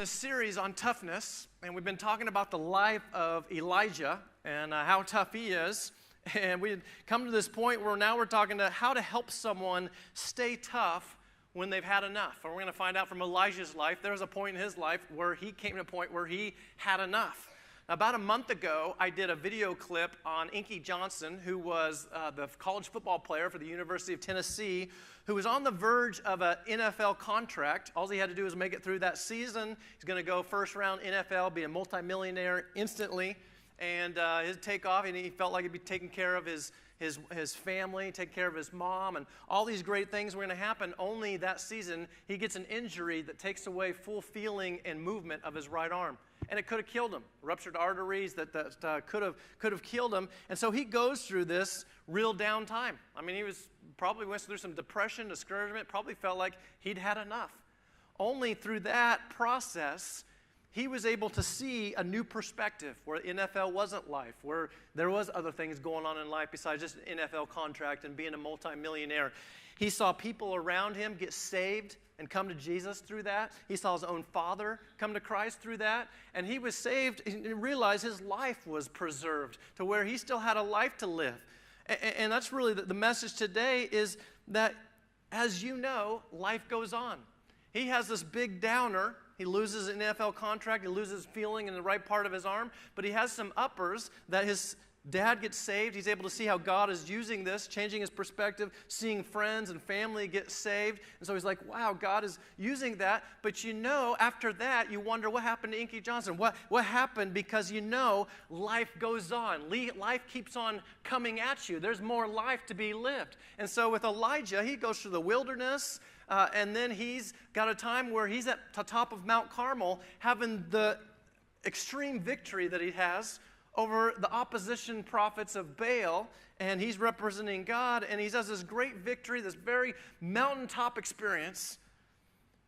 This series on toughness, and we've been talking about the life of Elijah and how tough he is. And we've come to this point where now we're talking about how to help someone stay tough when they've had enough. And we're going to find out from Elijah's life, there was a point in his life where he came to a point where he had enough. Now, about a month ago, I did a video clip on Inky Johnson, who was the college football player for the University of Tennessee, who was on the verge of an NFL contract. All he had to do was make it through that season. He's going to go first round NFL, be a multimillionaire instantly, and he'd take off, and he felt like he'd be taking care of his family, take care of his mom, and all these great things were going to happen. Only that season, he gets an injury that takes away full feeling and movement of his right arm. And it could have killed him. Ruptured arteries that could have killed him. And so he goes through this real down time. I mean, he probably went through some depression, discouragement, probably felt like he'd had enough. Only through that process, he was able to see a new perspective where NFL wasn't life, where there was other things going on in life besides just an NFL contract and being a multimillionaire. He saw people around him get saved and come to Jesus through that. He saw his own father come to Christ through that. And he was saved and realized his life was preserved to where he still had a life to live. And that's really the message today, is that, as you know, life goes on. He has this big downer. He loses an NFL contract. He loses feeling in the right part of his arm. But he has some uppers that his dad gets saved. He's able to see how God is using this, changing his perspective, seeing friends and family get saved. And so he's like, wow, God is using that. But you know, after that, you wonder what happened to Inky Johnson. What happened? Because you know, life goes on. Life keeps on coming at you. There's more life to be lived. And so with Elijah, he goes through the wilderness. And then he's got a time where he's at the top of Mount Carmel having the extreme victory that he has over the opposition prophets of Baal, and he's representing God, and he has this great victory, this very mountaintop experience.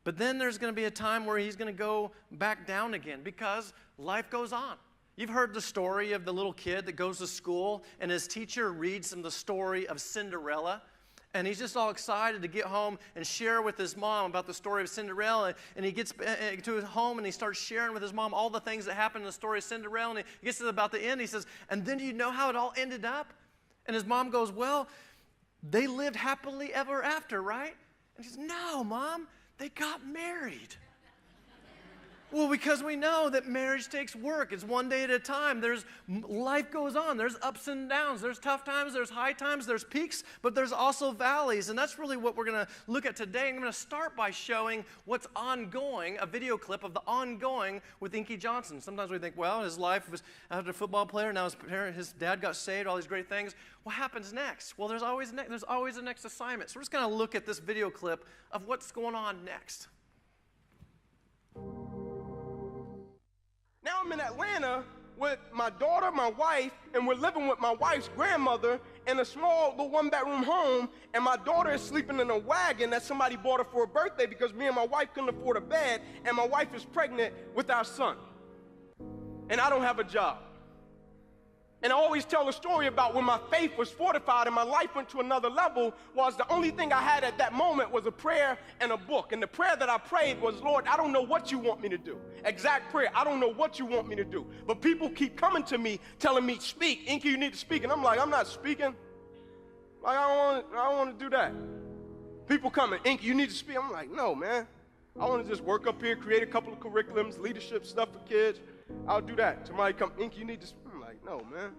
But then there's going to be a time where he's going to go back down again because life goes on. You've heard the story of the little kid that goes to school, and his teacher reads him the story of Cinderella. And he's just all excited to get home and share with his mom about the story of Cinderella. And he gets to his home and he starts sharing with his mom all the things that happened in the story of Cinderella. And he gets to about the end. He says, and then do you know how it all ended up? And his mom goes, well, they lived happily ever after, right? And he says, no, Mom, they got married. Well, because we know that marriage takes work. It's one day at a time. Life goes on. There's ups and downs. There's tough times. There's high times. There's peaks. But there's also valleys. And that's really what we're going to look at today. I'm going to start by showing what's ongoing, a video clip of the ongoing with Inky Johnson. Sometimes we think, well, his life was after a football player. Now his dad got saved, all these great things. What happens next? Well, there's always a next assignment. So we're just going to look at this video clip of what's going on next. Now I'm in Atlanta with my daughter, my wife, and we're living with my wife's grandmother in a small little one-bedroom home, and my daughter is sleeping in a wagon that somebody bought her for her birthday because me and my wife couldn't afford a bed, and my wife is pregnant with our son. And I don't have a job. And I always tell a story about when my faith was fortified and my life went to another level, was the only thing I had at that moment was a prayer and a book. And the prayer that I prayed was, Lord, I don't know what you want me to do. Exact prayer, I don't know what you want me to do. But people keep coming to me telling me, speak. Inky, you need to speak. And I'm like, I'm not speaking. Like, I don't want to do that. People coming, Inky, you need to speak. I'm like, no, man. I want to just work up here, create a couple of curriculums, leadership stuff for kids. I'll do that. Somebody come, Inky, you need to speak. No, man.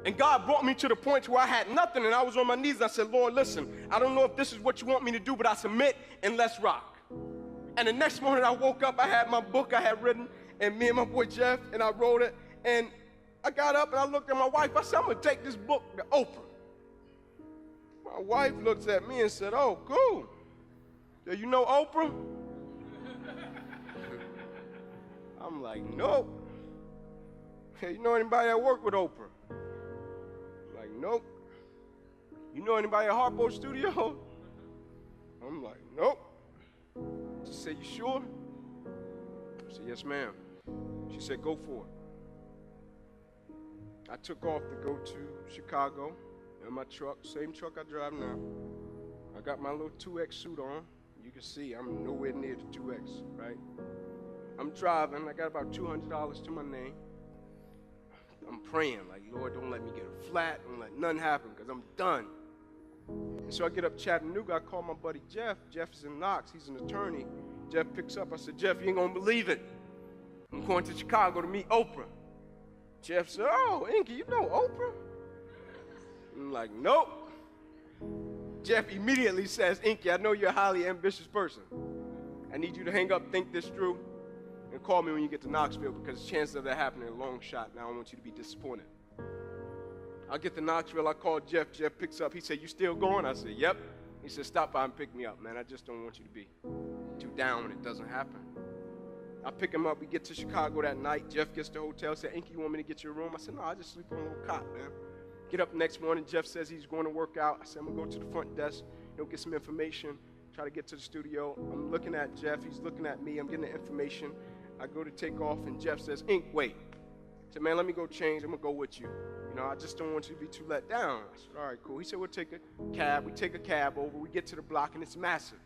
And God brought me to the point where I had nothing, and I was on my knees, and I said, Lord, listen, I don't know if this is what you want me to do, but I submit, and let's rock. And the next morning I woke up, I had my book I had written, and me and my boy Jeff, and I wrote it, and I got up, and I looked at my wife. I said, I'm going to take this book to Oprah. My wife looks at me and said, oh, cool. Do you know Oprah? I'm like, nope. Hey, you know anybody that work with Oprah? I'm like, nope. You know anybody at Harpo Studio? I'm like, nope. She said, you sure? I said, yes, ma'am. She said, go for it. I took off to go to Chicago in my truck, same truck I drive now. I got my little 2X suit on. You can see I'm nowhere near the 2X, right? I'm driving. I got about $200 to my name. I'm praying, like, Lord, don't let me get a flat. Don't let nothing happen, because I'm done. And so I get up Chattanooga. I call my buddy Jeff. Jeff is in Knox. He's an attorney. Jeff picks up. I said, Jeff, you ain't going to believe it. I'm going to Chicago to meet Oprah. Jeff said, oh, Inky, you know Oprah? I'm like, nope. Jeff immediately says, Inky, I know you're a highly ambitious person. I need you to hang up, think this through, and call me when you get to Knoxville, because the chances of that happening are a long shot, and I don't want you to be disappointed. I get to Knoxville. I call Jeff. Jeff picks up. He said, you still going? I said, yep. He said, stop by and pick me up, man. I just don't want you to be too down when it doesn't happen. I pick him up. We get to Chicago that night. Jeff gets to the hotel. Said, Inky, you want me to get you a room? I said, no, I just sleep on a little cot, man. Get up the next morning. Jeff says he's going to work out. I said, I'm going to go to the front desk, get some information, try to get to the studio. I'm looking at Jeff. He's looking at me. I'm getting the information. I go to take off, and Jeff says, Ink, wait. I said, man, let me go change. I'm going to go with you. I just don't want you to be too let down. I said, all right, cool. He said, we'll take a cab. We take a cab over. We get to the block, and it's massive.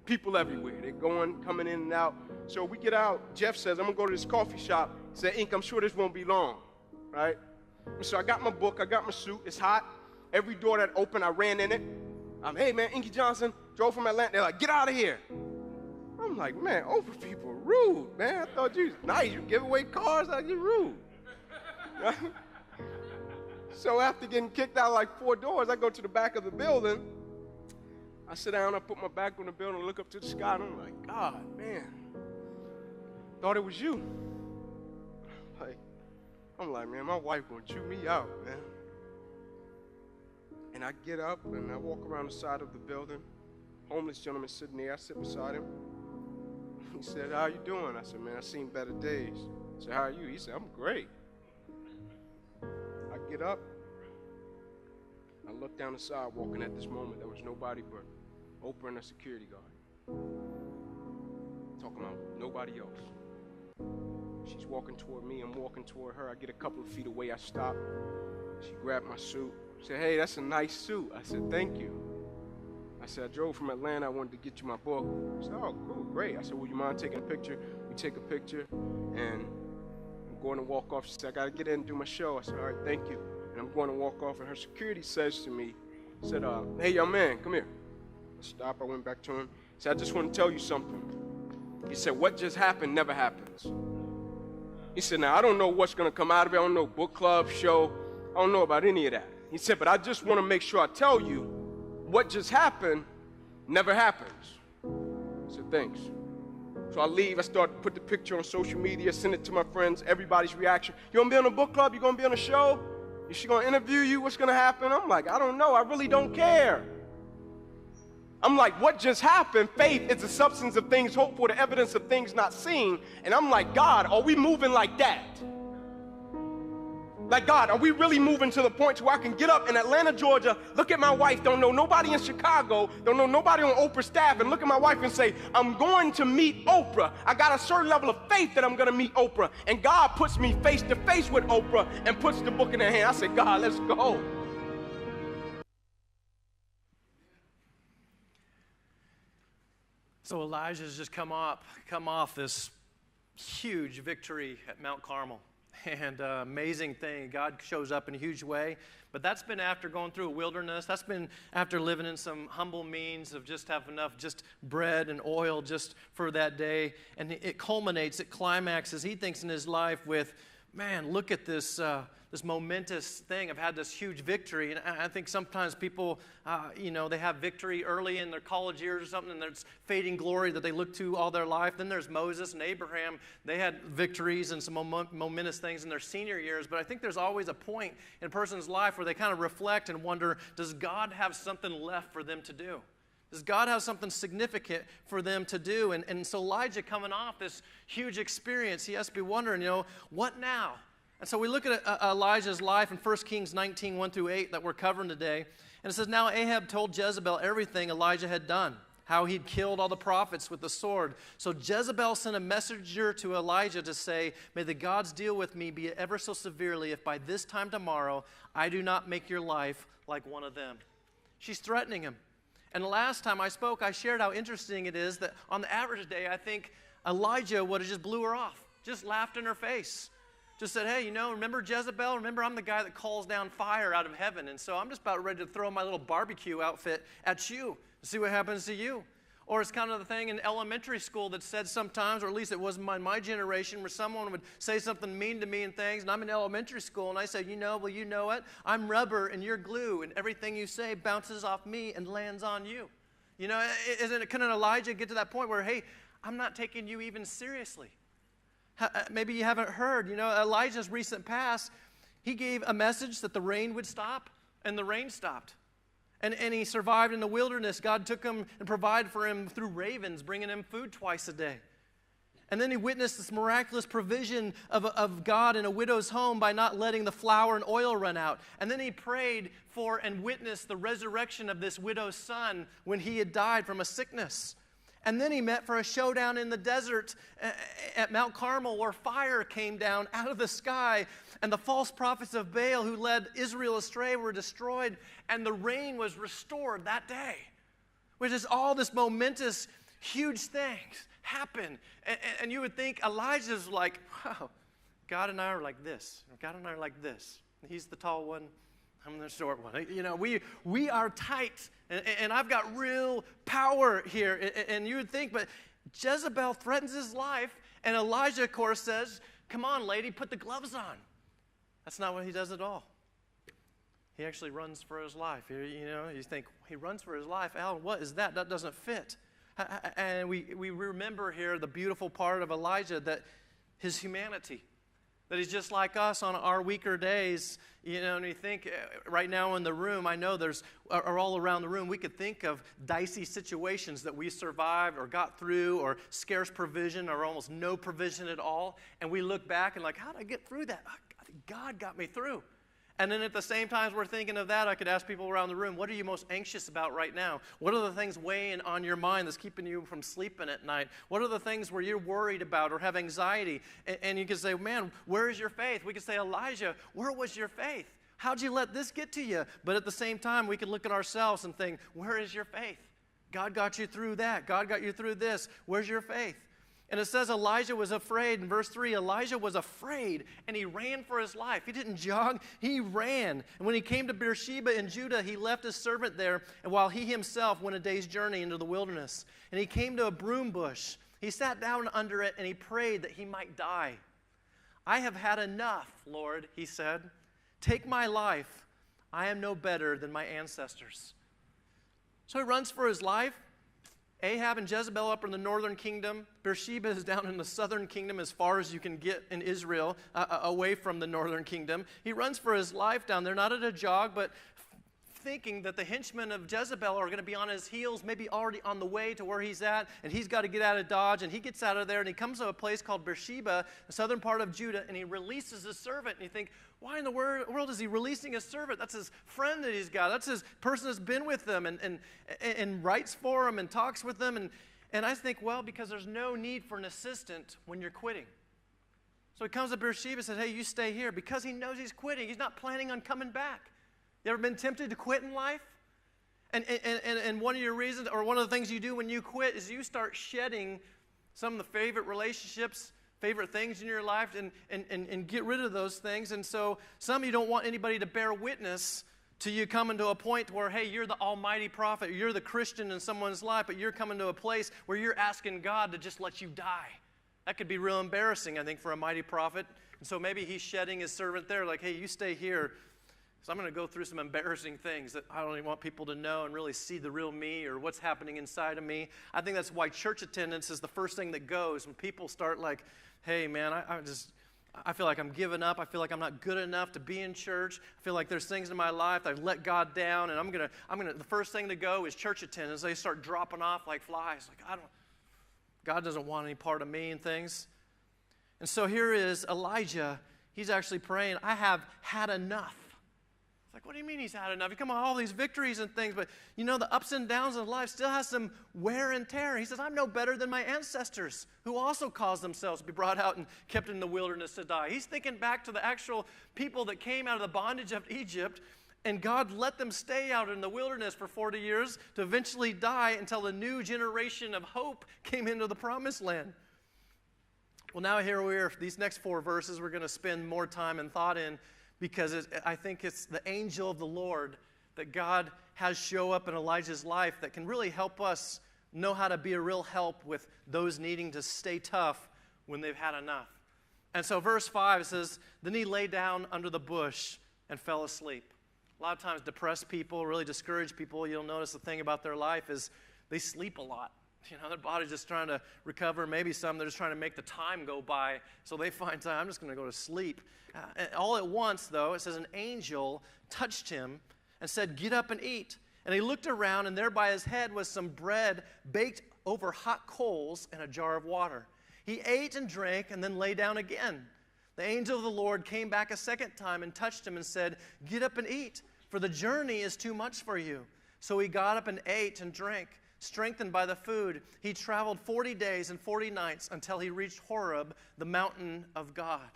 People everywhere. They're going, coming in and out. So we get out. Jeff says, I'm going to go to this coffee shop. He said, Ink, I'm sure this won't be long, right? And so I got my book. I got my suit. It's hot. Every door that opened, I ran in it. I'm, hey, man, Inky Johnson, drove from Atlanta. They're like, get out of here. I'm like, man, Oprah people rude, man. I thought you was nice. You give away cars, like you're rude. So after getting kicked out like 4 doors, I go to the back of the building. I sit down, I put my back on the building, look up to the sky, and I'm like, God, man, thought it was you. I'm like, man, my wife gonna chew me out, man. And I get up and I walk around the side of the building. Homeless gentleman sitting there. I sit beside him. He said, how you doing? I said, man, I've seen better days. I said, how are you? He said, I'm great. I get up. I look down the sidewalk, and at this moment, there was nobody but Oprah and a security guard. Talking about nobody else. She's walking toward me. I'm walking toward her. I get a couple of feet away. I stop. She grabbed my suit. She said, hey, that's a nice suit. I said, thank you. I said, I drove from Atlanta. I wanted to get you my book. She said, oh, cool, great. I said, would you mind taking a picture? We take a picture, and I'm going to walk off. She said, I got to get in and do my show. I said, all right, thank you. And I'm going to walk off, and her security says to me, said, hey, young man, come here. I stopped. I went back to him. He said, I just want to tell you something. He said, what just happened never happens. He said, now, I don't know what's going to come out of it. I don't know, book club, show. I don't know about any of that. He said, but I just want to make sure I tell you what just happened never happens. I said, thanks. So I leave. I start to put the picture on social media, send it to my friends, everybody's reaction. You going to be on a book club? You going to be on a show? Is she going to interview you? What's going to happen? I'm like, I don't know. I really don't care. I'm like, what just happened? Faith is the substance of things hoped for, the evidence of things not seen. And I'm like, God, are we moving like that? Like, God, are we really moving to the point where I can get up in Atlanta, Georgia, look at my wife, don't know nobody in Chicago, don't know nobody on Oprah's staff, and look at my wife and say, I'm going to meet Oprah. I got a certain level of faith that I'm going to meet Oprah. And God puts me face to face with Oprah and puts the book in her hand. I said, God, let's go. So Elijah's just come off this huge victory at Mount Carmel. And amazing thing, God shows up in a huge way. But that's been after going through a wilderness. That's been after living in some humble means of just have enough just bread and oil just for that day. And it culminates, it climaxes, he thinks, in his life with, man, look at this this momentous thing. I've had this huge victory. And I think sometimes people, they have victory early in their college years or something, and there's fading glory that they look to all their life. Then there's Moses and Abraham. They had victories and some momentous things in their senior years. But I think there's always a point in a person's life where they kind of reflect and wonder, does God have something left for them to do? Does God have something significant for them to do? And so Elijah, coming off this huge experience, he has to be wondering, what now? And so we look at Elijah's life in 1 Kings 19, 1-8 that we're covering today. And it says, now Ahab told Jezebel everything Elijah had done, how he'd killed all the prophets with the sword. So Jezebel sent a messenger to Elijah to say, may the gods deal with me, be it ever so severely, if by this time tomorrow I do not make your life like one of them. She's threatening him. And last time I spoke, I shared how interesting it is that on the average day, I think Elijah would have just blew her off, just laughed in her face. Just said, hey, remember Jezebel? Remember, I'm the guy that calls down fire out of heaven. And so I'm just about ready to throw my little barbecue outfit at you and see what happens to you. Or it's kind of the thing in elementary school that said sometimes, or at least it was my generation, where someone would say something mean to me and things, and I'm in elementary school, and I say, you know what? I'm rubber and you're glue, and everything you say bounces off me and lands on you. Couldn't Elijah get to that point where, hey, I'm not taking you even seriously? Maybe you haven't heard, Elijah's recent past, he gave a message that the rain would stop, and the rain stopped. And he survived in the wilderness. God took him and provided for him through ravens, bringing him food twice a day. And then he witnessed this miraculous provision of God in a widow's home by not letting the flour and oil run out. And then he prayed for and witnessed the resurrection of this widow's son when he had died from a sickness. And then he met for a showdown in the desert at Mount Carmel, where fire came down out of the sky, and the false prophets of Baal who led Israel astray were destroyed, and the rain was restored that day. Which is all this momentous, huge things happen. And you would think Elijah's like, wow, God and I are like this. God and I are like this. He's the tall one. I'm the short one. We are tight, and I've got real power here. And you would think, but Jezebel threatens his life, and Elijah, of course, says, come on, lady, put the gloves on. That's not what he does at all. He actually runs for his life. You think, he runs for his life. Alan, what is that? That doesn't fit. And we remember here the beautiful part of Elijah, that his humanity, that he's just like us on our weaker days. And you think right now in the room, I know or all around the room, we could think of dicey situations that we survived or got through, or scarce provision or almost no provision at all. And we look back and like, how did I get through that? God got me through. And then at the same time we're thinking of that, I could ask people around the room, what are you most anxious about right now? What are the things weighing on your mind that's keeping you from sleeping at night? What are the things where you're worried about or have anxiety? And you can say, man, where is your faith? We could say, Elijah, where was your faith? How'd you let this get to you? But at the same time, we can look at ourselves and think, where is your faith? God got you through that. God got you through this. Where's your faith? And it says Elijah was afraid. In verse 3, Elijah was afraid, and he ran for his life. He didn't jog, he ran. And when he came to Beersheba in Judah, he left his servant there, and while he himself went a day's journey into the wilderness. And he came to a broom bush. He sat down under it, and he prayed that he might die. I have had enough, Lord, he said. Take my life. I am no better than my ancestors. So he runs for his life. Ahab and Jezebel up in the northern kingdom. Beersheba is down in the southern kingdom as far as you can get in Israel, away from the northern kingdom. He runs for his life down there, not at a jog, but thinking that the henchmen of Jezebel are going to be on his heels, maybe already on the way to where he's at, and he's got to get out of Dodge, and he gets out of there, and he comes to a place called Beersheba, the southern part of Judah, and he releases his servant, and you think, why in the world is he releasing his servant? That's his friend that he's got. That's his person that's been with them and writes for him and talks with them, and I think, well, because there's no need for an assistant when you're quitting. So he comes to Beersheba and says, hey, you stay here, because he knows he's quitting. He's not planning on coming back. You ever been tempted to quit in life? And one of your reasons, or one of the things you do when you quit, is you start shedding some of the favorite relationships, favorite things in your life, and get rid of those things. And so some of you don't want anybody to bear witness to you coming to a point where, hey, you're the almighty prophet, you're the Christian in someone's life, but you're coming to a place where you're asking God to just let you die. That could be real embarrassing, I think, for a mighty prophet. And so maybe he's shedding his servant there, like, hey, you stay here. So I'm going to go through some embarrassing things that I don't even want people to know and really see the real me or what's happening inside of me. I think that's why church attendance is the first thing that goes when people start like, hey, man, I feel like I'm giving up. I feel like I'm not good enough to be in church. I feel like there's things in my life that I've let God down, and the first thing to go is church attendance. They start dropping off like flies. Like, God doesn't want any part of me and things. And so here is Elijah. He's actually praying, I have had enough. Like, what do you mean he's had enough? You come on all these victories and things, but the ups and downs of life still has some wear and tear. He says, I'm no better than my ancestors who also caused themselves to be brought out and kept in the wilderness to die. He's thinking back to the actual people that came out of the bondage of Egypt, and God let them stay out in the wilderness for 40 years to eventually die until a new generation of hope came into the promised land. Well, now here we are. These next 4 verses we're going to spend more time and thought in because I think it's the angel of the Lord that God has show up in Elijah's life that can really help us know how to be a real help with those needing to stay tough when they've had enough. And so verse 5 says, then he lay down under the bush and fell asleep. A lot of times depressed people, really discouraged people, you'll notice the thing about their life is they sleep a lot. You know, their body's just trying to recover. Maybe some, they're just trying to make the time go by. So they find time, I'm just going to go to sleep. And all at once, though, it says an angel touched him and said, get up and eat. And he looked around, and there by his head was some bread baked over hot coals and a jar of water. He ate and drank and then lay down again. The angel of the Lord came back a second time and touched him and said, get up and eat, for the journey is too much for you. So he got up and ate and drank. Strengthened by the food, he traveled 40 days and 40 nights until he reached Horeb, the mountain of God.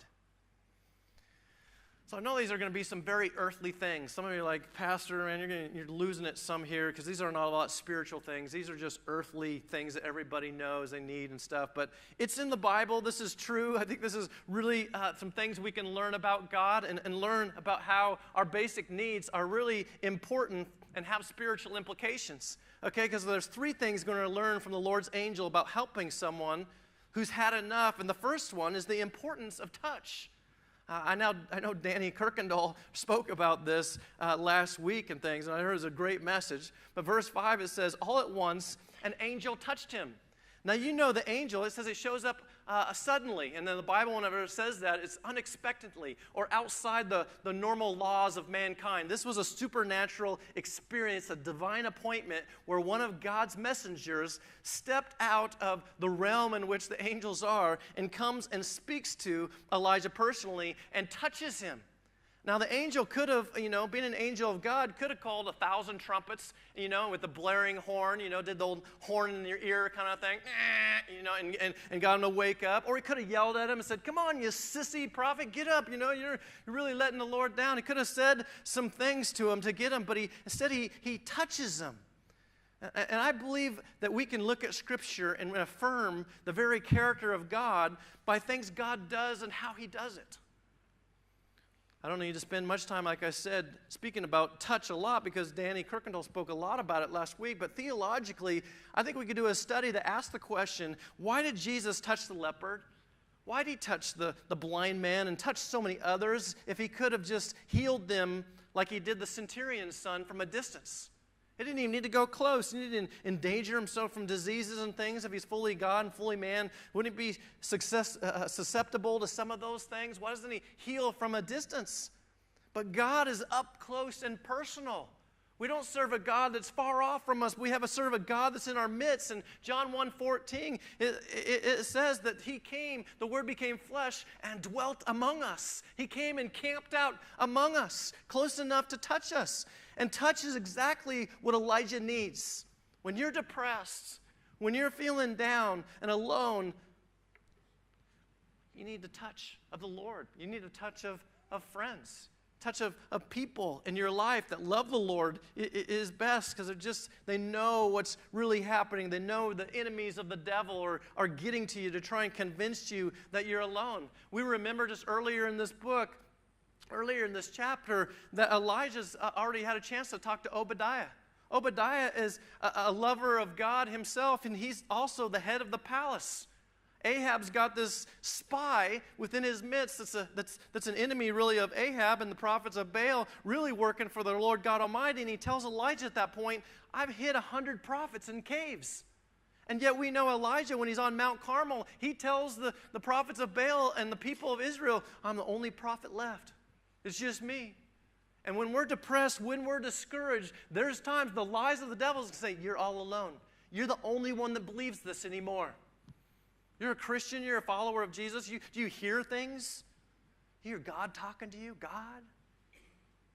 So I know these are going to be some very earthly things. Some of you are like, Pastor, man, you're losing it some here because these are not a lot spiritual things. These are just earthly things that everybody knows they need and stuff. But it's in the Bible. This is true. I think this is really some things we can learn about God and learn about how our basic needs are really important and have spiritual implications. Okay, because there's 3 things we're going to learn from the Lord's angel about helping someone who's had enough. And the first one is the importance of touch. I know Danny Kirkendall spoke about this last week and things, and I heard it was a great message. But verse 5, it says, all at once, an angel touched him. Now, you know the angel, it says it shows up suddenly. And then the Bible, whenever it says that, it's unexpectedly or outside the normal laws of mankind. This was a supernatural experience, a divine appointment where one of God's messengers stepped out of the realm in which the angels are and comes and speaks to Elijah personally and touches him. Now, the angel could have, being an angel of God, could have called 1,000 trumpets, with the blaring horn, did the old horn in your ear kind of thing, and got him to wake up. Or he could have yelled at him and said, come on, you sissy prophet, get up, you're really letting the Lord down. He could have said some things to him to get him, but instead he touches him. And I believe that we can look at Scripture and affirm the very character of God by things God does and how he does it. I don't need to spend much time, like I said, speaking about touch a lot because Danny Kirkendall spoke a lot about it last week. But theologically, I think we could do a study that asks the question, why did Jesus touch the leopard? Why did he touch the blind man and touch so many others if he could have just healed them like he did the centurion's son from a distance? He didn't even need to go close. He didn't endanger himself from diseases and things. If he's fully God and fully man, wouldn't he be susceptible to some of those things? Why doesn't he heal from a distance? But God is up close and personal. We don't serve a God that's far off from us. We serve a God that's in our midst. And John 1:14, it says that he came, the Word became flesh and dwelt among us. He came and camped out among us, close enough to touch us. And touch is exactly what Elijah needs. When you're depressed, when you're feeling down and alone, you need the touch of the Lord. You need a touch of friends. Touch of people in your life that love the Lord is best because they know what's really happening. They know the enemies of the devil are getting to you to try and convince you that you're alone. We remember just earlier in this book, earlier in this chapter, that Elijah's already had a chance to talk to Obadiah. Obadiah is a lover of God himself, and he's also the head of the palace. Ahab's got this spy within his midst that's an enemy really of Ahab and the prophets of Baal, really working for the Lord God Almighty. And he tells Elijah at that point, I've hid 100 prophets in caves. And yet we know Elijah, when he's on Mount Carmel, he tells the prophets of Baal and the people of Israel, I'm the only prophet left. It's just me. And when we're depressed, when we're discouraged, there's times the lies of the devil say, you're all alone. You're the only one that believes this anymore. You're a Christian, you're a follower of Jesus. Do you hear things? You hear God talking to you? God?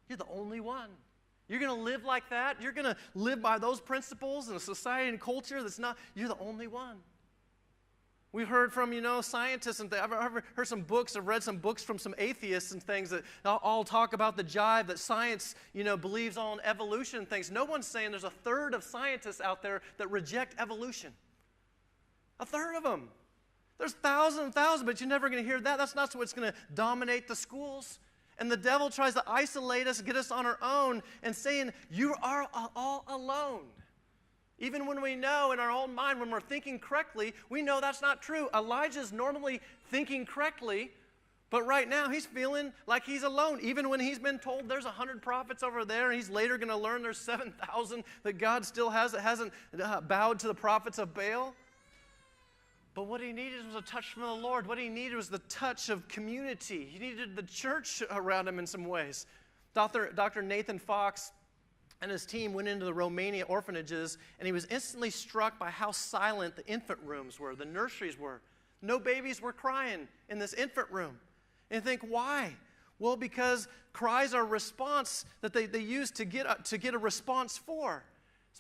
You're the only one. You're going to live like that? You're going to live by those principles in a society and culture that's not, you're the only one. We've heard from, scientists and I've heard some books, I've read some books from some atheists and things that all talk about the jive that science, believes on evolution and things. No one's saying there's a third of scientists out there that reject evolution. A third of them. There's thousands and thousands, but you're never going to hear that. That's not what's going to dominate the schools. And the devil tries to isolate us, get us on our own, and saying, you are all alone. Even when we know in our own mind, when we're thinking correctly, we know that's not true. Elijah's normally thinking correctly, but right now he's feeling like he's alone. Even when he's been told there's 100 prophets over there, and he's later going to learn there's 7,000 that God still hasn't bowed to the prophets of Baal. But what he needed was a touch from the Lord. What he needed was the touch of community. He needed the church around him in some ways. Dr. Nathan Fox and his team went into the Romania orphanages, and he was instantly struck by how silent the infant rooms were, the nurseries were. No babies were crying in this infant room. And you think, why? Well, because cries are a response that they use to get a response for.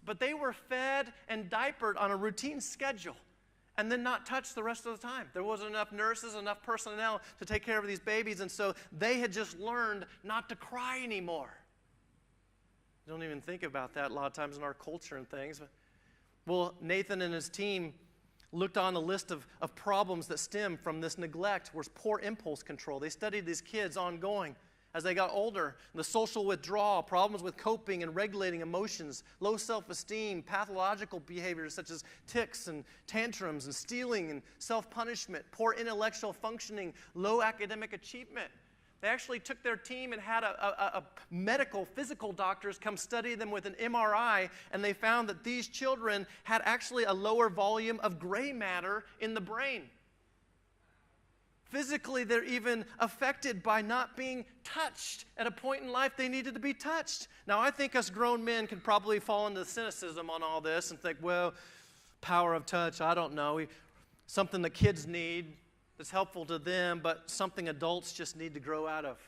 But they were fed and diapered on a routine schedule, and then not touched the rest of the time. There wasn't enough nurses, enough personnel to take care of these babies, and so they had just learned not to cry anymore. You don't even think about that a lot of times in our culture and things. Well, Nathan and his team looked on a list of problems that stem from this neglect, was poor impulse control. They studied these kids ongoing as they got older. The social withdrawal, problems with coping and regulating emotions, low self-esteem, pathological behaviors such as tics and tantrums and stealing and self-punishment, poor intellectual functioning, low academic achievement. They actually took their team and had a medical, physical doctors come study them with an MRI, and they found that these children had actually a lower volume of gray matter in the brain. Physically, they're even affected by not being touched at a point in life they needed to be touched. Now, I think us grown men can probably fall into cynicism on all this and think, well, power of touch, I don't know. Something that kids need that's helpful to them, but something adults just need to grow out of.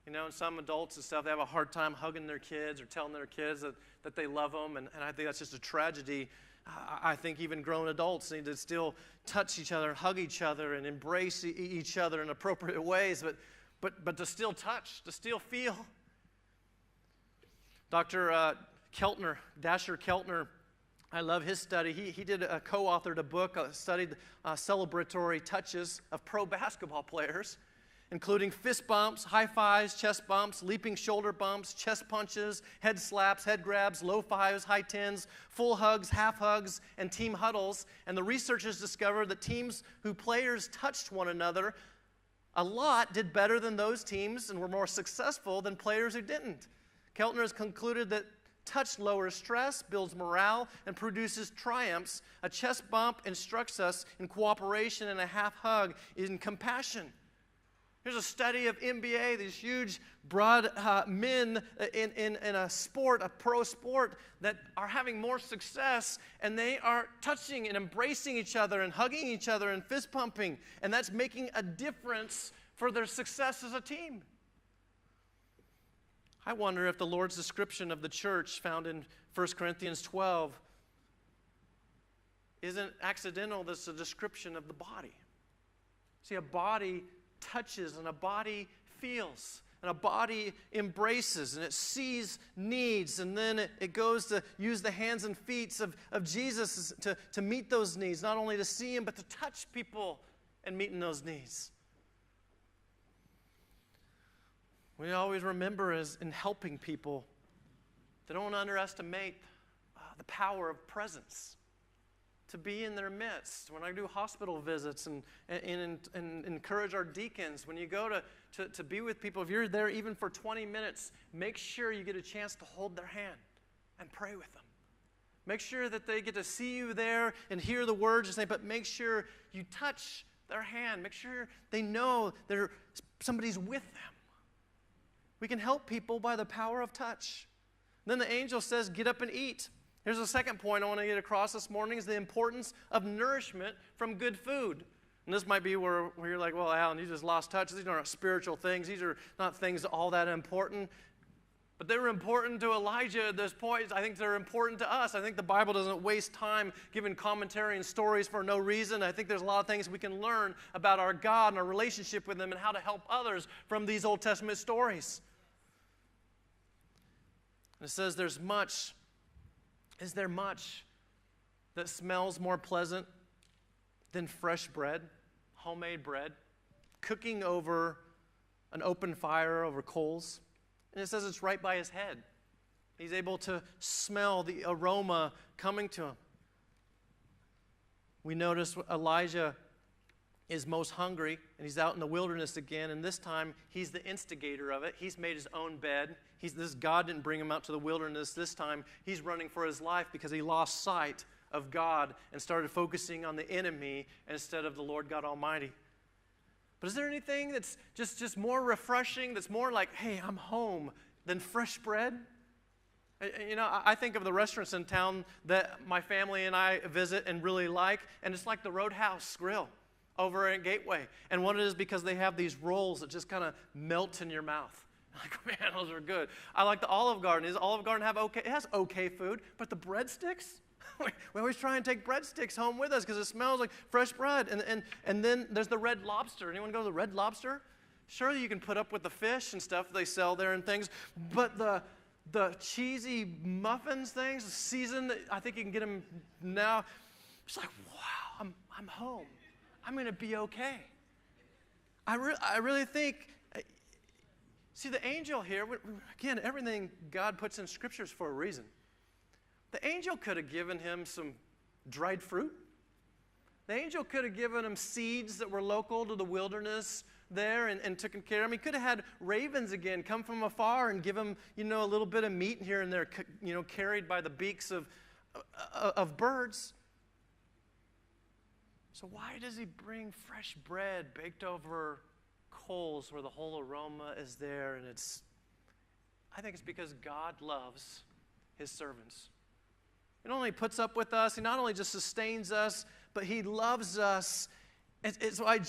You know, and some adults and stuff, they have a hard time hugging their kids or telling their kids that they love them, and I think that's just a tragedy. I think even grown adults need to still touch each other and hug each other and embrace each other in appropriate ways, but to still touch, to still feel. Dr. Keltner, Dasher Keltner, I love his study. He co-authored a book, studied celebratory touches of pro basketball players, including fist bumps, high fives, chest bumps, leaping shoulder bumps, chest punches, head slaps, head grabs, low fives, high tens, full hugs, half hugs, and team huddles. And the researchers discovered that teams who players touched one another a lot did better than those teams and were more successful than players who didn't. Keltner has concluded that touch lowers stress, builds morale, and produces triumphs. A chest bump instructs us in cooperation, and a half hug in compassion. Here's a study of NBA, these huge, broad men in a sport, a pro sport, that are having more success, and they are touching and embracing each other and hugging each other and fist pumping, and that's making a difference for their success as a team. I wonder if the Lord's description of the church found in 1 Corinthians 12 isn't accidental. This is a description of the body. See, a body touches and a body feels and a body embraces and it sees needs, and then it goes to use the hands and feet of Jesus to meet those needs, not only to see him but to touch people and meeting those needs. We always remember as in helping people, they don't underestimate the power of presence. To be in their midst. When I do hospital visits and encourage our deacons, when you go to be with people, if you're there even for 20 minutes, make sure you get a chance to hold their hand and pray with them. Make sure that they get to see you there and hear the words and say, but make sure you touch their hand. Make sure they know somebody's with them. We can help people by the power of touch. Then the angel says, get up and eat. Here's the second point I want to get across this morning is the importance of nourishment from good food. And this might be where you're like, well, Alan, you just lost touch. These are not spiritual things. These are not things all that important. But they were important to Elijah at this point. I think they're important to us. I think the Bible doesn't waste time giving commentary and stories for no reason. I think there's a lot of things we can learn about our God and our relationship with him and how to help others from these Old Testament stories. And it says is there much that smells more pleasant than fresh bread? homemade bread, cooking over an open fire over coals. And it says it's right by his head. He's able to smell the aroma coming to him. We notice Elijah is most hungry, and he's out in the wilderness again, and this time he's the instigator of it. He's made his own bed. God didn't bring him out to the wilderness. This time he's running for his life because he lost sight of God and started focusing on the enemy instead of the Lord God Almighty. But is there anything that's just more refreshing, that's more like, hey, I'm home, than fresh bread? You know, I think of the restaurants in town that my family and I visit and really like, and it's like the Roadhouse Grill over at Gateway. And what it is, because they have these rolls that just kind of melt in your mouth. Like, man, those are good. I like the Olive Garden. Does Olive Garden have okay? It has okay food, but the breadsticks? We always try and take breadsticks home with us because it smells like fresh bread. And then there's the Red Lobster. Anyone go to the Red Lobster? Sure, you can put up with the fish and stuff they sell there and things, but the cheesy muffins things, seasoned, I think you can get them now. It's like, wow, I'm home. I'm going to be okay. I really think, see, the angel here, again, everything God puts in Scripture is for a reason. The angel could have given him some dried fruit. The angel could have given him seeds that were local to the wilderness there and taken care of him. He could have had ravens again come from afar and give him, a little bit of meat here and there, carried by the beaks of birds. So why does he bring fresh bread baked over coals where the whole aroma is there? And I think it's because God loves his servants. He not only puts up with us, he not only just sustains us, but he loves us. It's why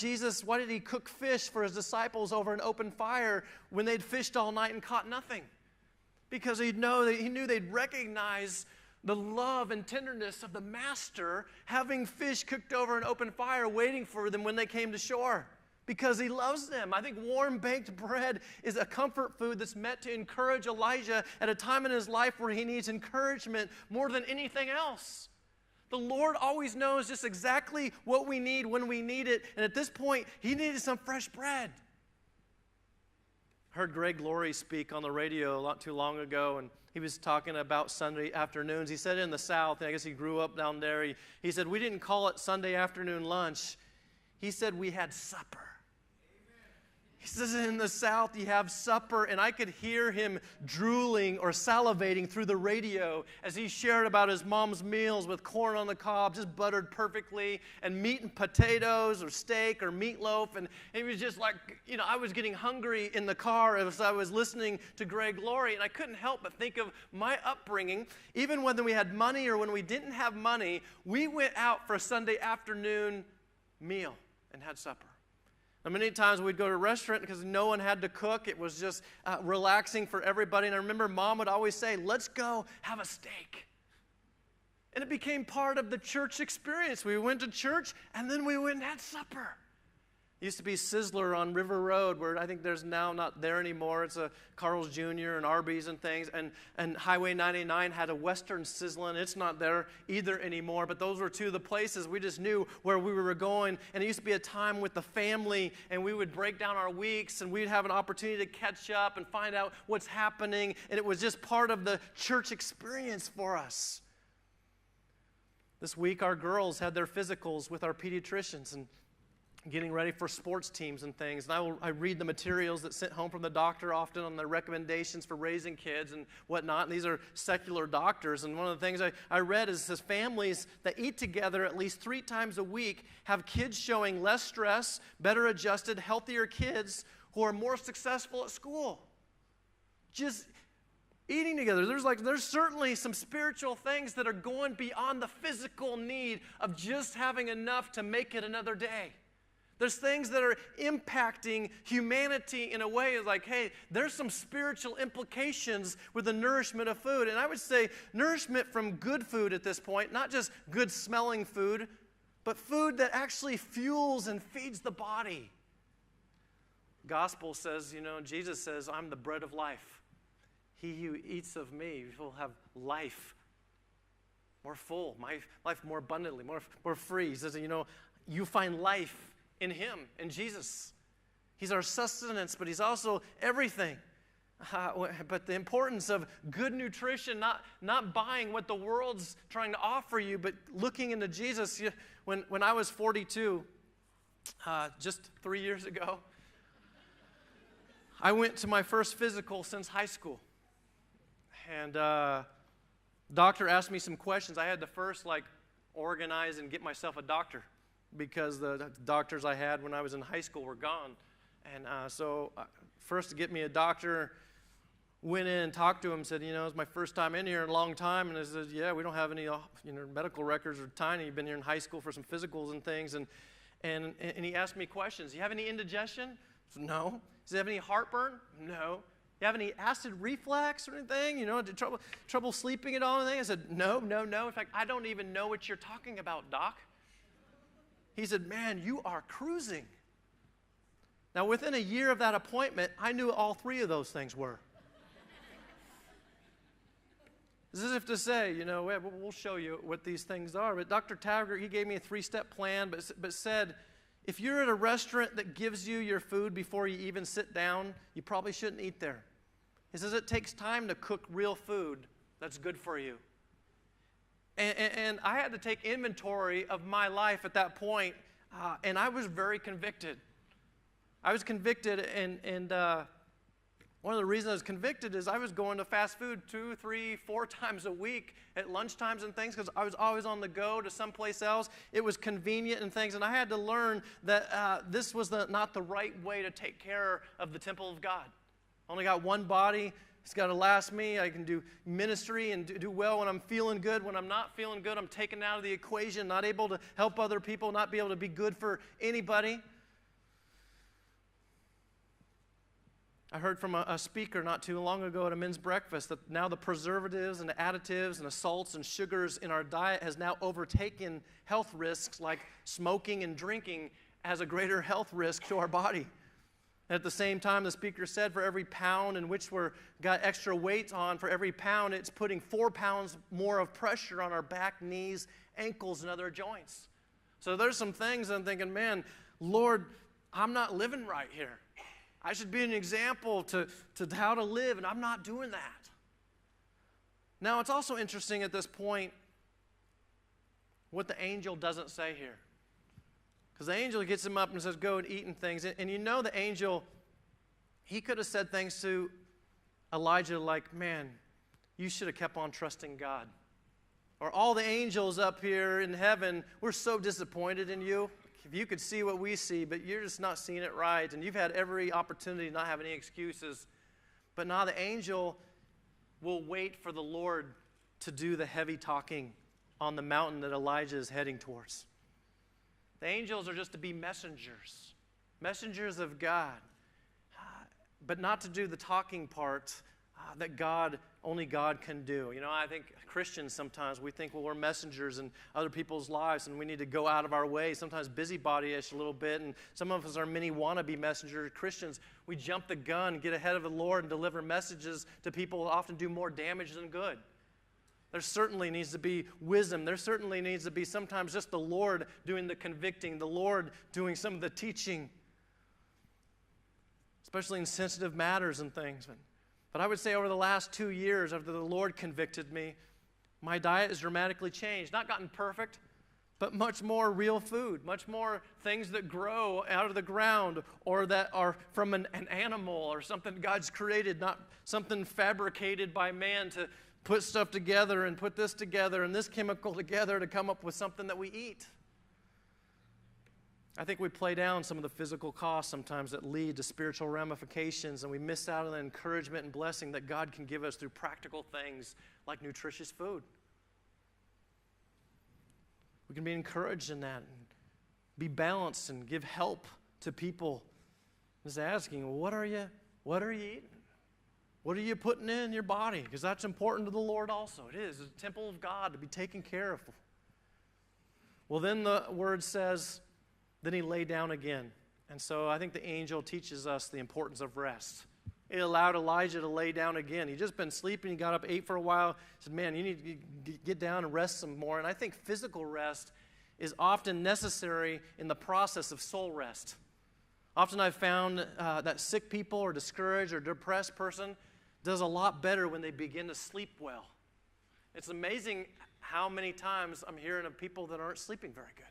why did he cook fish for his disciples over an open fire when they'd fished all night and caught nothing? Because he knew they'd recognize the love and tenderness of the master having fish cooked over an open fire waiting for them when they came to shore. Because he loves them. I think warm baked bread is a comfort food that's meant to encourage Elijah at a time in his life where he needs encouragement more than anything else. The Lord always knows just exactly what we need when we need it. And at this point, he needed some fresh bread. I heard Greg Laurie speak on the radio not too long ago, and he was talking about Sunday afternoons. He said in the South, and I guess he grew up down there, he said, we didn't call it Sunday afternoon lunch. He said we had supper. He says in the South you have supper, and I could hear him drooling or salivating through the radio as he shared about his mom's meals with corn on the cob, just buttered perfectly, and meat and potatoes or steak or meatloaf. And he was just like, I was getting hungry in the car as I was listening to Greg Laurie, and I couldn't help but think of my upbringing. Even when we had money or when we didn't have money, we went out for a Sunday afternoon meal and had supper. And many times we'd go to a restaurant because no one had to cook. It was just relaxing for everybody. And I remember Mom would always say, let's go have a steak. And it became part of the church experience. We went to church and then we went and had supper. It used to be Sizzler on River Road, where I think there's now not there anymore. It's a Carl's Jr. and Arby's and things. And Highway 99 had a Western Sizzlin'. It's not there either anymore. But those were two of the places we just knew where we were going. And it used to be a time with the family, and we would break down our weeks, and we'd have an opportunity to catch up and find out what's happening. And it was just part of the church experience for us. This week, our girls had their physicals with our pediatricians and getting ready for sports teams and things. And I read the materials that's sent home from the doctor often on their recommendations for raising kids and whatnot. And these are secular doctors. And one of the things I read is says families that eat together at least 3 times a week have kids showing less stress, better adjusted, healthier kids who are more successful at school. Just eating together. There's certainly some spiritual things that are going beyond the physical need of just having enough to make it another day. There's things that are impacting humanity in a way like, hey, there's some spiritual implications with the nourishment of food. And I would say nourishment from good food at this point, not just good smelling food, but food that actually fuels and feeds the body. Gospel says, Jesus says, I'm the bread of life. He who eats of me will have life more full, my life more abundantly, more free. He says, you find life in Him, in Jesus. He's our sustenance, but He's also everything. But the importance of good nutrition, not buying what the world's trying to offer you, but looking into Jesus. When I was 42, just 3 years ago, I went to my first physical since high school. And doctor asked me some questions. I had to first organize and get myself a doctor because the doctors I had when I was in high school were gone. And so first to get me a doctor, went in and talked to him, said, it's my first time in here in a long time. And I said, yeah, we don't have any, medical records are tiny. You've been here in high school for some physicals and things. And he asked me questions. You have any indigestion? I said, no. Does you have any heartburn? No. You have any acid reflux or anything? Trouble sleeping at all? Anything? I said, no. In fact, I don't even know what you're talking about, doc. He said, man, you are cruising. Now, within a year of that appointment, I knew all three of those things were. This is as if to say, we'll show you what these things are. But Dr. Taggart, he gave me a 3-step plan, but said, if you're at a restaurant that gives you your food before you even sit down, you probably shouldn't eat there. He says it takes time to cook real food that's good for you. And I had to take inventory of my life at that point, and I was very convicted. I was convicted, and one of the reasons I was convicted is I was going to fast food 2, 3, 4 times a week at lunchtimes and things because I was always on the go to someplace else. It was convenient and things, and I had to learn that this was not the right way to take care of the temple of God. I only got one body. It's got to last me. I can do ministry and do well when I'm feeling good. When I'm not feeling good, I'm taken out of the equation, not able to help other people, not be able to be good for anybody. I heard from a speaker not too long ago at a men's breakfast that now the preservatives and the additives and the salts and sugars in our diet has now overtaken health risks like smoking and drinking as a greater health risk to our body. And at the same time, the speaker said for every pound in which we're got extra weight on, for every pound, it's putting 4 pounds more of pressure on our back, knees, ankles, and other joints. So there's some things I'm thinking, man, Lord, I'm not living right here. I should be an example to how to live, and I'm not doing that. Now, it's also interesting at this point what the angel doesn't say here. Because the angel gets him up and says, go and eat and things. And the angel, he could have said things to Elijah like, man, you should have kept on trusting God. Or all the angels up here in heaven, we're so disappointed in you. If you could see what we see, but you're just not seeing it right, and you've had every opportunity to not have any excuses. But now the angel will wait for the Lord to do the heavy talking on the mountain that Elijah is heading towards. The angels are just to be messengers of God, but not to do the talking part that only God can do. I think Christians sometimes, we think, well, we're messengers in other people's lives and we need to go out of our way, sometimes busybody-ish a little bit, and some of us are many wannabe messenger Christians. We jump the gun, get ahead of the Lord, and deliver messages to people who often do more damage than good. There certainly needs to be wisdom. There certainly needs to be sometimes just the Lord doing the convicting, the Lord doing some of the teaching, especially in sensitive matters and things. But I would say over the last 2 years, after the Lord convicted me, my diet has dramatically changed. Not gotten perfect, but much more real food, much more things that grow out of the ground or that are from an animal or something God's created, not something fabricated by man to put stuff together and put this together and this chemical together to come up with something that we eat. I think we play down some of the physical costs sometimes that lead to spiritual ramifications, and we miss out on the encouragement and blessing that God can give us through practical things like nutritious food. We can be encouraged in that and be balanced and give help to people. Just asking, well, what are you eating? What are you putting in your body? Because that's important to the Lord also. It is. It's a temple of God to be taken care of. Well, then the word says, then he lay down again. And so I think the angel teaches us the importance of rest. It allowed Elijah to lay down again. He'd just been sleeping. He got up, ate for a while. He said, man, you need to get down and rest some more. And I think physical rest is often necessary in the process of soul rest. Often I've found that sick people or discouraged or depressed person does a lot better when they begin to sleep well. It's amazing how many times I'm hearing of people that aren't sleeping very good.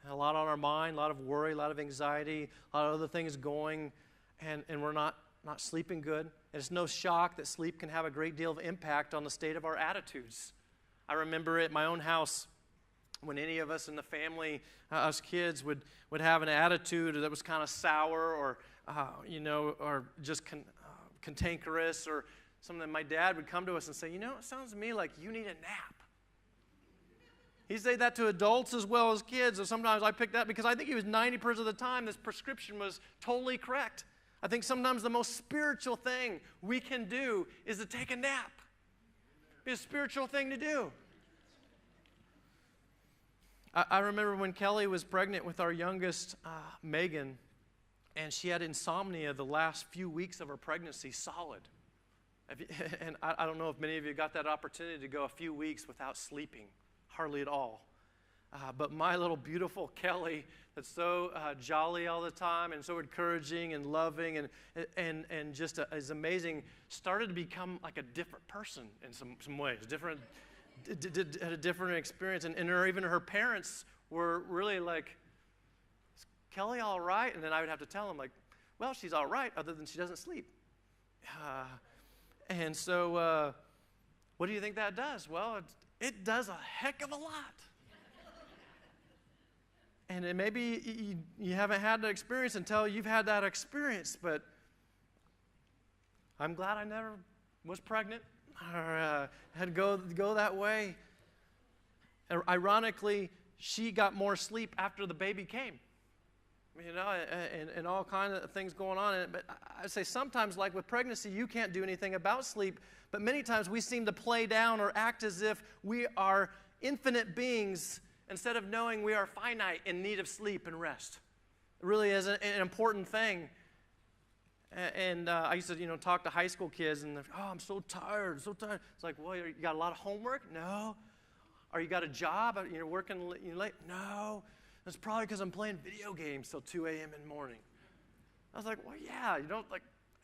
And a lot on our mind, a lot of worry, a lot of anxiety, a lot of other things going, and we're not sleeping good. And it's no shock that sleep can have a great deal of impact on the state of our attitudes. I remember at my own house, when any of us in the family, us kids, would have an attitude that was kind of sour or, or just cantankerous or something, my dad would come to us and say, it sounds to me like you need a nap. He'd say that to adults as well as kids. So sometimes I picked that because I think he was 90% of the time this prescription was totally correct. I think sometimes the most spiritual thing we can do is to take a nap. It's a spiritual thing to do. I remember when Kelly was pregnant with our youngest, Megan, and she had insomnia the last few weeks of her pregnancy, solid. And I don't know if many of you got that opportunity to go a few weeks without sleeping, hardly at all. But my little beautiful Kelly, that's so jolly all the time and so encouraging and loving and just is amazing, started to become like a different person in some ways, had a different experience. And even her parents were really like, is Kelly all right? And then I would have to tell them, like, well, she's all right, other than she doesn't sleep. And so what do you think that does? Well, it does a heck of a lot. And maybe you haven't had that experience until you've had that experience, but I'm glad I never was pregnant or had to go that way. Ironically, she got more sleep after the baby came, and all kinds of things going on. But I say sometimes, like with pregnancy, you can't do anything about sleep, but many times we seem to play down or act as if we are infinite beings instead of knowing we are finite in need of sleep and rest. It really is an important thing. And I used to, talk to high school kids, and they're, I'm so tired, so tired. It's like, well, you got a lot of homework? No. Or you got a job? You're working late? No. It's probably because I'm playing video games till 2 a.m. in the morning. I was like, well, yeah,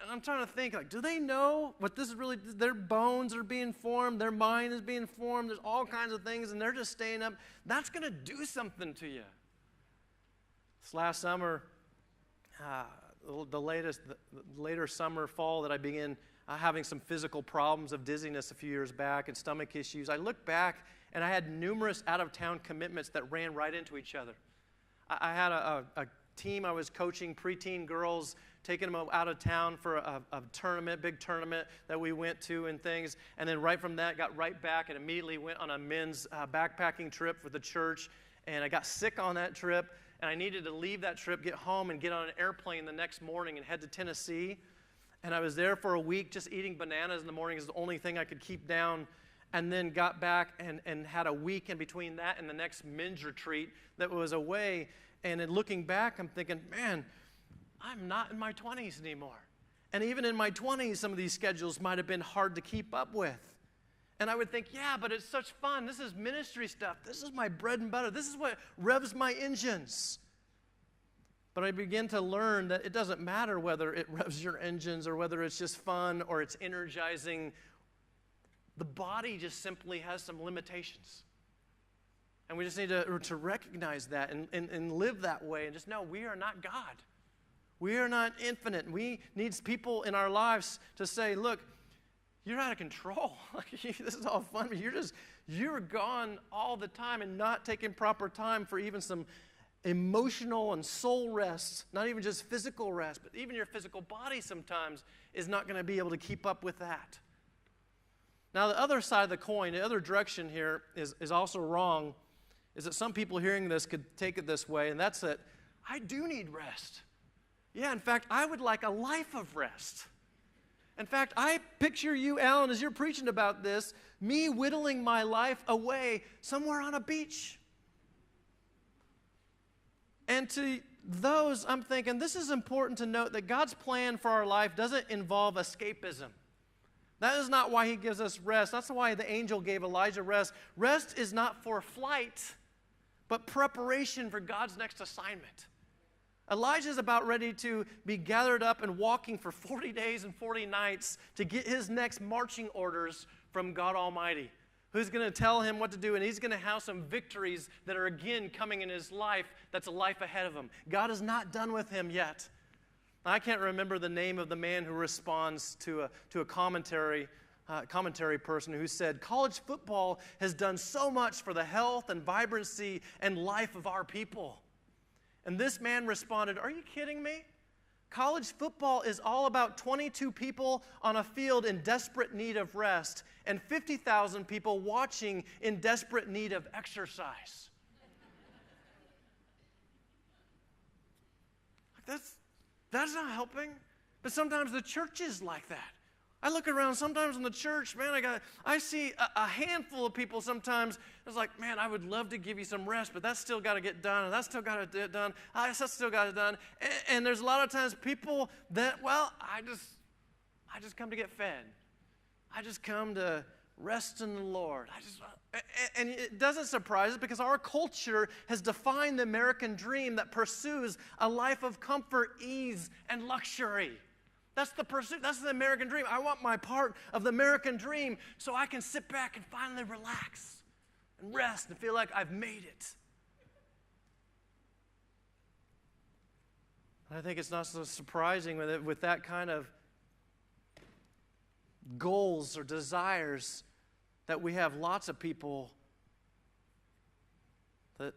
and I'm trying to think, like, do they know what this is really, their bones are being formed, their mind is being formed, there's all kinds of things, and they're just staying up. That's going to do something to you. This last summer, the later summer, fall, that I began having some physical problems of dizziness a few years back and stomach issues, I looked back and I had numerous out-of-town commitments that ran right into each other. I had a team I was coaching, preteen girls, taking them out of town for a tournament, big tournament that we went to and things. And then right from that, got right back and immediately went on a men's backpacking trip for the church. And I got sick on that trip, and I needed to leave that trip, get home, and get on an airplane the next morning and head to Tennessee. And I was there for a week just eating bananas in the morning is the only thing I could keep down. And then got back and had a week in between that and the next men's retreat that was away. And in looking back, I'm thinking, man, I'm not in my 20s anymore. And even in my 20s, some of these schedules might have been hard to keep up with. And I would think, yeah, but it's such fun. This is ministry stuff. This is my bread and butter. This is what revs my engines. But I begin to learn that it doesn't matter whether it revs your engines or whether it's just fun or it's energizing. The body just simply has some limitations. And we just need to recognize that and live that way and just know we are not God. We are not infinite. We need people in our lives to say, look, you're out of control. This is all fun, but you're gone all the time and not taking proper time for even some emotional and soul rest, not even just physical rest, but even your physical body sometimes is not going to be able to keep up with that. Now, the other side of the coin, the other direction here is also wrong, is that some people hearing this could take it this way, and that's that I do need rest. Yeah, in fact, I would like a life of rest. In fact, I picture you, Alan, as you're preaching about this, me whittling my life away somewhere on a beach. And to those, I'm thinking, this is important to note that God's plan for our life doesn't involve escapism. That is not why he gives us rest. That's why the angel gave Elijah rest. Rest is not for flight. but preparation for God's next assignment. Elijah is about ready to be gathered up and walking for 40 days and 40 nights to get his next marching orders from God Almighty, who's going to tell him what to do, and he's going to have some victories that are again coming in his life. That's a life ahead of him. God is not done with him yet. I can't remember the name of the man who responds to a commentary person who said, college football has done so much for the health and vibrancy and life of our people. And this man responded, are you kidding me? College football is all about 22 people on a field in desperate need of rest and 50,000 people watching in desperate need of exercise. That's not helping. But sometimes the church is like that. I look around sometimes in the church, man, I see a handful of people sometimes. It's like, man, I would love to give you some rest, but that's still got to get done, and that's still got to get done. That's still got to get done. And there's a lot of times people that, well, I just come to get fed. I just come to rest in the Lord. And it doesn't surprise us because our culture has defined the American dream that pursues a life of comfort, ease, and luxury. That's the pursuit. That's the American dream. I want my part of the American dream so I can sit back and finally relax and rest and feel like I've made it. And I think it's not so surprising with that kind of goals or desires that we have lots of people that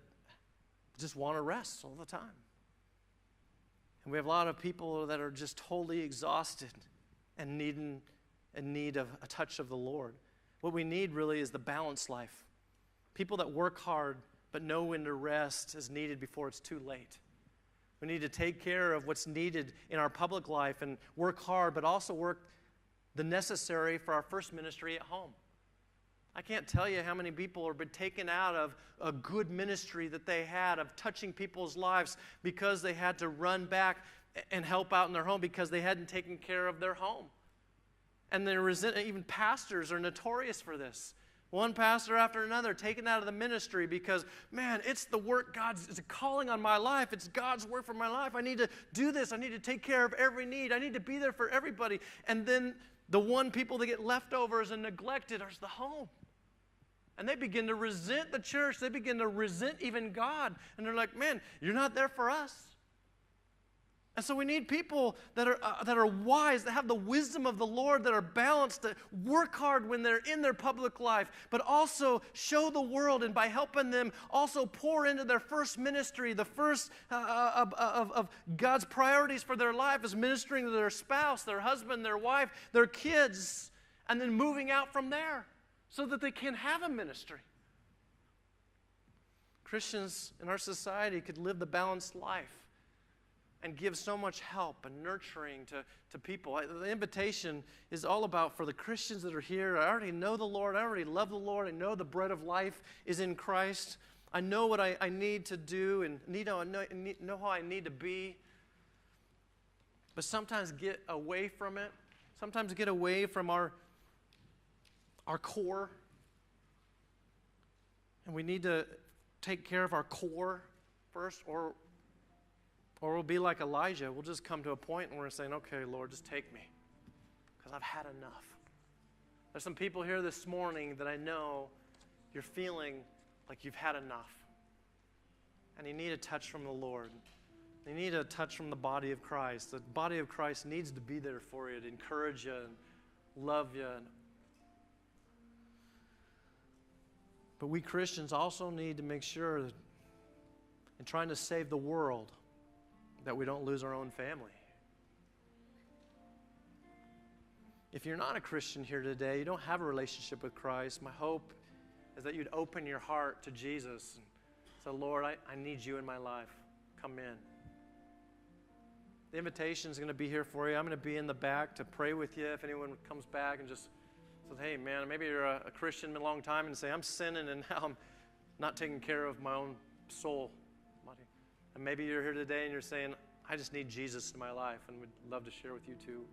just want to rest all the time. And we have a lot of people that are just totally exhausted and in need of a touch of the Lord. What we need really is the balanced life. People that work hard but know when to rest is needed before it's too late. We need to take care of what's needed in our public life and work hard, but also work the necessary for our first ministry at home. I can't tell you how many people have been taken out of a good ministry that they had of touching people's lives because they had to run back and help out in their home because they hadn't taken care of their home. And even pastors are notorious for this. One pastor after another taken out of the ministry because, man, it's the work it's a calling on my life. It's God's work for my life. I need to do this. I need to take care of every need. I need to be there for everybody. And then the one people that get leftovers and neglected is the home. And they begin to resent the church. They begin to resent even God. And they're like, man, you're not there for us. And so we need people that are wise, that have the wisdom of the Lord, that are balanced, that work hard when they're in their public life, but also show the world, and by helping them also pour into their first ministry. The first of God's priorities for their life is ministering to their spouse, their husband, their wife, their kids, and then moving out from there so that they can have a ministry. Christians in our society could live the balanced life and give so much help and nurturing to people. The invitation is all about, for the Christians that are here, I already know the Lord, I already love the Lord, I know the bread of life is in Christ, I know what I need to do and know how I need to be, but sometimes get away from it, sometimes get away from our core, and we need to take care of our core first, or we'll be like Elijah. We'll just come to a point where we're saying, okay, Lord, just take me, because I've had enough. There's some people here this morning that I know you're feeling like you've had enough. And you need a touch from the Lord. You need a touch from the body of Christ. The body of Christ needs to be there for you, to encourage you and love you. But we Christians also need to make sure that in trying to save the world, that we don't lose our own family. If you're not a Christian here today, you don't have a relationship with Christ, my hope is that you'd open your heart to Jesus and say, Lord, I need you in my life. Come in. The invitation is going to be here for you. I'm going to be in the back to pray with you if anyone comes back and just says, hey, man, maybe you're a Christian a long time and say, I'm sinning and now I'm not taking care of my own soul. And maybe you're here today and you're saying, I just need Jesus in my life, and we'd love to share with you too.